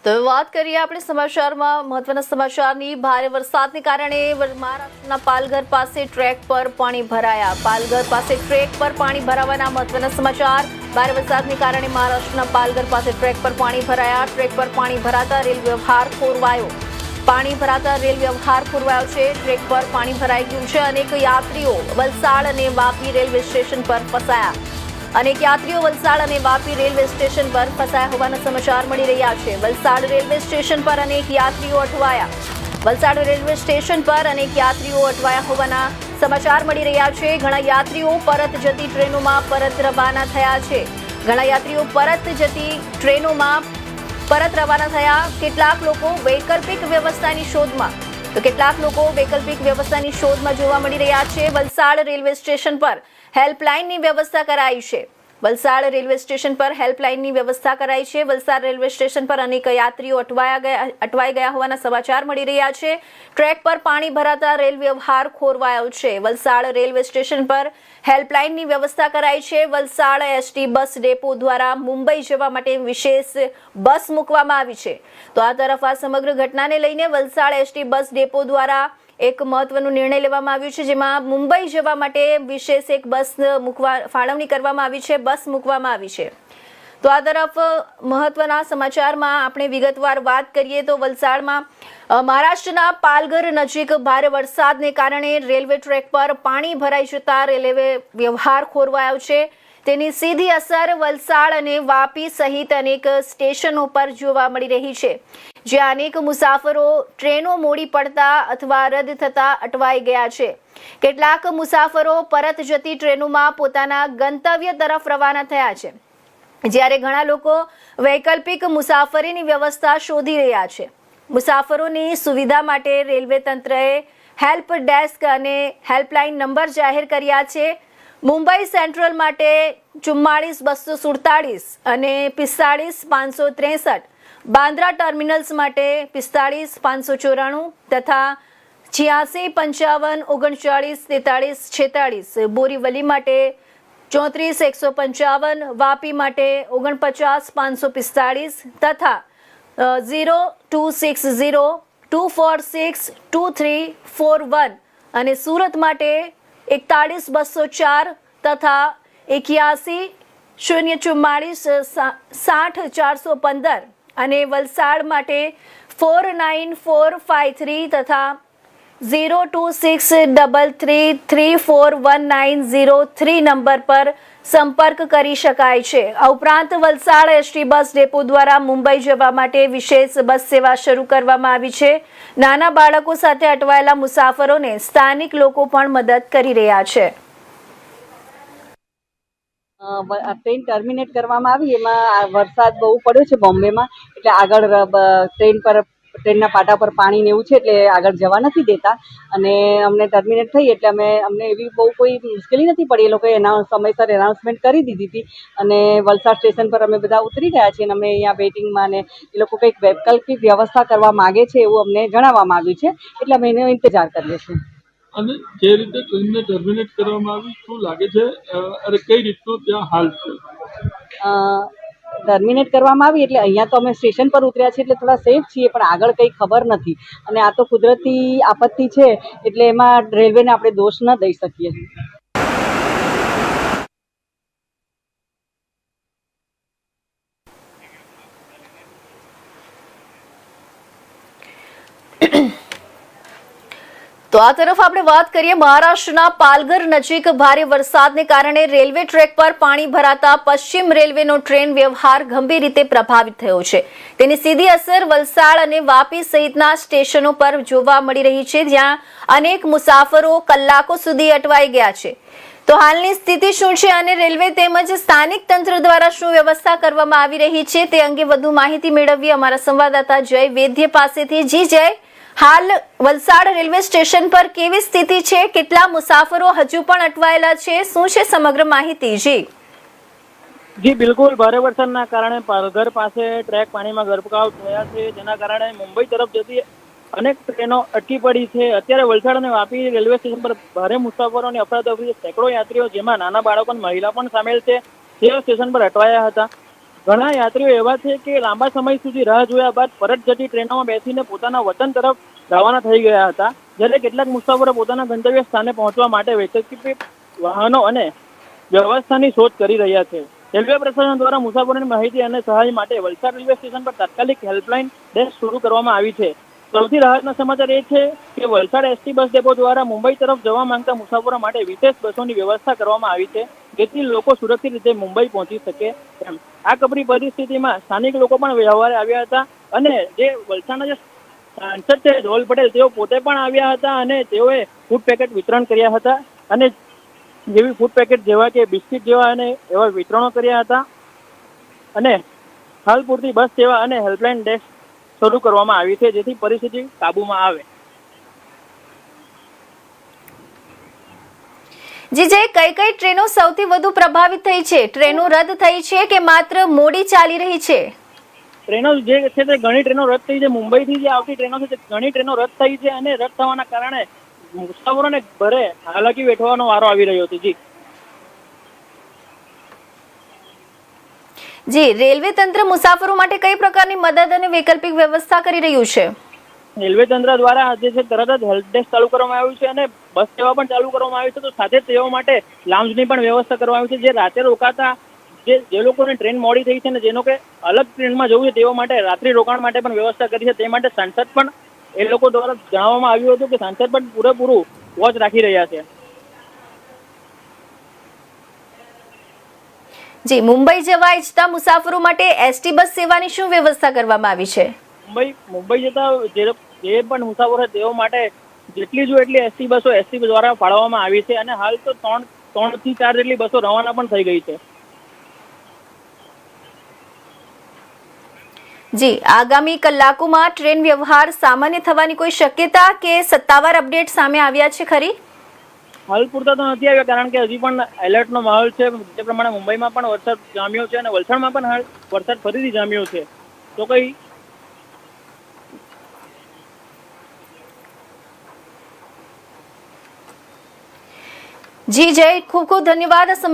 તો વાત કરીએ આપણે સમાચારમાં મહત્વના સમાચારની ભારે વરસાદને કારણે મહારાષ્ટ્રના પાલઘર પાસે ટ્રેક પર પાણી ભરાયા પાલઘર પાસે ટ્રેક પર પાણી ભરાવાના મહત્વના સમાચાર ભારે વરસાદને કારણે મહારાષ્ટ્રના પાલઘર પાસે ટ્રેક પર પાણી ભરાયા ટ્રેક પર પાણી ભરાતા રેલ વ્યવહાર ખોરવાયો પાણી ભરાતા રેલ વ્યવહાર ખોરવાયો છે ટ્રેક પર પાણી ભરાઈ ગયું છે અનેક યાત્રીઓ વલસાડ અને વાપી રેલવે સ્ટેશન પર ફસાયા અનેક યાત્રીઓ વલસાડ અને વાપી રેલવે સ્ટેશન પર ફસાયા હોવાના સમાચાર મળી રહ્યા છે વલસાડ રેલવે સ્ટેશન પર અનેક યાત્રીઓ અટવાયા વલસાડ રેલવે સ્ટેશન પર અનેક યાત્રીઓ અટવાયા હોવાના સમાચાર મળી રહ્યા છે ઘણા યાત્રીઓ પરત જતી ટ્રેનોમાં પરત રવાના થયા છે ઘણા યાત્રીઓ પરત જતી ટ્રેનોમાં પરત રવાના થયા કેટલાક લોકો વૈકલ્પિક વ્યવસ્થાની શોધમાં તો કેટલાક લોકો વૈકલ્પિક વ્યવસ્થાની શોધમાં જોવા મળી રહ્યા છે વલસાડ રેલવે સ્ટેશન પર હેલ્પલાઇનની વ્યવસ્થા કરાઈ છે વલસાડ રેલવે સ્ટેશન પર હેલ્પલાઇનની વ્યવસ્થા કરાઈ છે વલસાડ રેલવે સ્ટેશન પર અનેક યાત્રીઓ અટવાઈ ગયા હોવાના સમાચાર મળી રહ્યા છે ટ્રેક પર પાણી ભરાતા રેલ વ્યવહાર ખોરવાયો છે વલસાડ રેલવે સ્ટેશન પર હેલ્પલાઇનની વ્યવસ્થા કરાઈ છે વલસાડ એસટી બસ ડેપો દ્વારા મુંબઈ જવા માટે વિશેષ બસ મૂકવામાં આવી છે તો આ તરફ આ સમગ્ર ઘટનાને લઈને વલસાડ એસટી બસ ડેપો દ્વારા એક મહત્વનો નિર્ણય લેવામાં આવ્યો છે જેમાં મુંબઈ જવા માટે વિશેષ એક બસ ફાળવણી કરવામાં આવી છે બસ મૂકવામાં આવી છે તો આ તરફ મહત્વના સમાચારમાં આપણે વિગતવાર વાત કરીએ તો વલસાડમાં મહારાષ્ટ્રના પાલઘર નજીક ભારે વરસાદને કારણે રેલવે ટ્રેક પર પાણી ભરાઈ જતા રેલવે વ્યવહાર ખોરવાયો છે તેની સીધી અસર વલસાડ અને વાપી સહિત અનેક સ્ટેશનો પર જોવા મળી રહી છે જ્યાં અનેક મુસાફરો ટ્રેનો મોડી પડતા અથવા રદ થતા અટવાઈ ગયા છે કેટલાક મુસાફરો પરત જતી ટ્રેનોમાં પોતાના ગંતવ્ય તરફ રવાના થયા છે જ્યારે ઘણા લોકો વૈકલ્પિક મુસાફરીની વ્યવસ્થા શોધી રહ્યા છે મુસાફરોની સુવિધા માટે રેલવે તંત્રએ હેલ્પ ડેસ્ક અને હેલ્પલાઇન નંબર જાહેર કર્યા છે મુંબઈ સેન્ટ્રલ માટે 44-247 અને 45-563 બાંદ્રા ટર્મિનલ્સ માટે 45-594 તથા 86-55-39-43-46 બોરીવલી માટે 34-155 વાપી માટે 49-545 તથા 0260-246-2341 અને સુરત માટે 41-204 તથા 81-044-60-415 અને વલસાડ માટે 49453 તથા 0263334190 નંબર પર સંપર્ક કરી શકાય છે આ ઉપરાંત વલસાડ એસટી બસ ડેપો દ્વારા મુંબઈ જવા માટે વિશેષ બસ સેવા શરૂ કરવામાં આવી છે નાના બાળકો સાથે અટવાયેલા મુસાફરોને સ્થાનિક લોકો પણ મદદ કરી રહ્યા છે ટ્રેન ટર્મિનેટ કરવામાં આવી એમાં વરસાદ બહુ પડ્યો છે બોમ્બેમાં એટલે આગળ ટ્રેનના પાટા પર પાણી ને એવું છે એટલે આગળ જવા નથી દેતા અને અમને ટર્મિનેટ થઈ એટલે અમને એવી બહુ કોઈ મુશ્કેલી નથી પડી એ લોકોએ સમયસર એનાઉન્સમેન્ટ કરી દીધી હતી અને વલસાડ સ્ટેશન પર અમે બધા ઉતરી ગયા છીએ અને અમે અહીંયા વેઇટિંગમાં ને એ લોકો કંઈક વૈકલ્પિક વ્યવસ્થા કરવા માગે છે એવું અમને જણાવવામાં આવ્યું છે એટલે અમે એનો ઇંતજાર કરીએ છીએ અને જે રીતે ટ્રેનને ટર્મિનેટ કરવામાં આવી શું લાગે છે અને કઈ રીતનું ત્યાં હાલ છે ટર્મિનેટ કરવામાં આવી એટલે અહીંયા તો અમે સ્ટેશન પર ઉતર્યા છીએ એટલે થોડા સેફ છીએ પણ આગળ કંઈ ખબર નથી અને આ તો કુદરતી આપત્તિ છે એટલે એમાં રેલવેને આપણે દોષ ન દઈ શકીએ તો આ તરફ આપણે વાત કરીએ મહારાષ્ટ્રના પાલઘર નજીક ભારે વરસાદને કારણે રેલવે ટ્રેક પર પાણી ભરાતા પશ્ચિમ રેલવેનો ટ્રેન વ્યવહાર ગંભીર રીતે પ્રભાવિત થયો છે તેની સીધી અસર વલસાડ અને વાપી સહિતના સ્ટેશનો પર જોવા મળી રહી છે જ્યાં અનેક મુસાફરો કલાકો સુધી અટવાઈ ગયા છે તો હાલની સ્થિતિ શું છે અને રેલવે તેમજ સ્થાનિક તંત્ર દ્વારા શું વ્યવસ્થા કરવામાં આવી રહી છે તે અંગે વધુ માહિતી મેળવવી અમારા સંવાદદાતા જય વૈદ્ય પાસેથી જી જય હાલ વલસાડ રેલવે સ્ટેશન પર કેવી સ્થિતિ છે કેટલા મુસાફરો હજુ પણ અટવાયેલા છે શું છે સમગ્ર માહિતી જી બિલકુલ ભારે વરસાદના કારણે પાલઘર પાસે ટ્રેક પાણીમાં ગરકાવ થયા છે જેના કારણે મુંબઈ તરફ જતી અનેક ટ્રેનો અટકી પડી છે અત્યારે વલસાડ અને વાપી રેલવે સ્ટેશન પર ભારે મુસાફરોની અફરાતફરી સેંકડો યાત્રીઓ જેમાં નાના બાળકો અને મહિલા પણ સામેલ છે તેઓ સ્ટેશન પર અટવાયા હતા ઘણા યાત્રીઓ એવા છે કે લાંબા સમય સુધી રાહ જોયા બાદ પરત જતી ટ્રેનોમાં બેસીને પોતાના વતન તરફ રવાના થઈ ગયા હતા, જ્યારે કેટલાક મુસાફરો પોતાના ગંતવ્ય સ્થાને પહોંચવા માટે વૈકલ્પિક વાહનો અને વ્યવસ્થાની શોધ કરી રહ્યા છે. રેલવે પ્રશાસન દ્વારા મુસાફરોની માહિતી અને સહાય માટે વલસાડ રેલવે સ્ટેશન પર તાત્કાલિક હેલ્પલાઇન ડેસ્ક શરૂ કરવામાં આવી છે. સૌથી રાહતના સમાચાર એ છે કે વલસાડ એસટી બસ ડેપો દ્વારા મુંબઈ તરફ જવા માંગતા મુસાફરો માટે વિશેષ બસોની વ્યવસ્થા કરવામાં આવી છે, જેથી લોકો સુરક્ષિત રીતે મુંબઈ પહોંચી શકે એમ. આ કપરી પરિસ્થિતિમાં સ્થાનિક લોકો પણ વ્યવહારે આવ્યા હતા અને જે વલસાડના જે સાંસદ છે ધવલ પટેલ, તેઓ પોતે પણ આવ્યા હતા અને તેઓએ ફૂડ પેકેટ વિતરણ કર્યા હતા અને જેવી ફૂડ પેકેટ જેવા કે બિસ્કિટ જેવા અને એવા વિતરણો કર્યા હતા અને હાલ પૂરતી બસ સેવા અને હેલ્પલાઇન ડેસ્ક શરૂ કરવામાં આવી છે, જેથી પરિસ્થિતિ કાબૂમાં આવે. જી જય, કઈ કઈ ટ્રેનો સૌથી વધુ પ્રભાવિત થઈ છે? ટ્રેનો રદ થઈ છે કે માત્ર મોડી ચાલી રહી છે? ટ્રેનો જે છે તે ઘણી ટ્રેનો રદ થઈ છે. મુંબઈથી જે આવતી ટ્રેનો છે તે ઘણી ટ્રેનો રદ થઈ છે અને રદ થવાના કારણે મુસાફરોને ઘરે હાલાકી વેઠવાનો વારો આવી રહ્યો છે. જી, રેલવે તંત્ર મુસાફરો માટે કઈ પ્રકારની મદદ અને વૈકલ્પિક વ્યવસ્થા કરી રહ્યું છે? રેલવે તંત્ર દ્વારા આજે છે તરત જ હેલ્પ ડેસ્ક ચાલુ કરવામાં આવ્યું છે અને બસ સેવા પણ ચાલુ કરવામાં આવી છે. તો સાથે જ તેઓ માટે લાઉન્જની પણ વ્યવસ્થા કરવામાં આવી છે. જે રાતે રોકાતા જે લોકોને ટ્રેન મોડી થઈ છે ને જેનો કે અલગ ટ્રેનમાં જવું છે તેઓ માટે રાત્રિ રોકાણ માટે પણ વ્યવસ્થા કરી છે. તે માટે સાંસદ પણ એ લોકો દ્વારા જણાવવામાં આવ્યું હતું કે સાંસદ પણ પૂરેપૂરું વોચ રાખી રહ્યા છે. જી, મુંબઈ જવા ઈચ્છતા મુસાફરો માટે એસટી બસ સેવાની શું વ્યવસ્થા કરવામાં આવી છે? મુંબઈ જતા જે પણ મુસાફરો છે તેઓ માટે જેટલી જો એટલી એસટી બસો એસટી દ્વારા ફાળવવામાં આવી છે અને હાલ તો 3 થી 4 જેટલી બસો રવાના પણ થઈ ગઈ છે. જી, આગામી કલાકોમાં ટ્રેન વ્યવહાર સામાન્ય થવાની કોઈ શક્યતા કે સત્તાવાર અપડેટ સામે આવ્યા છે ખરી? હાલ પૂરતા તો નથી આવ્યા, કારણ કે હજી પણ એલર્ટનો માહોલ છે. જે પ્રમાણે મુંબઈમાં પણ વરસાદ જામ્યો છે અને વલસાડમાં પણ હાલ વરસાદ ફરીથી જામ્યો છે. તો કઈ જી જય, ખૂબ ખૂબ ધન્યવાદ સમગ્ર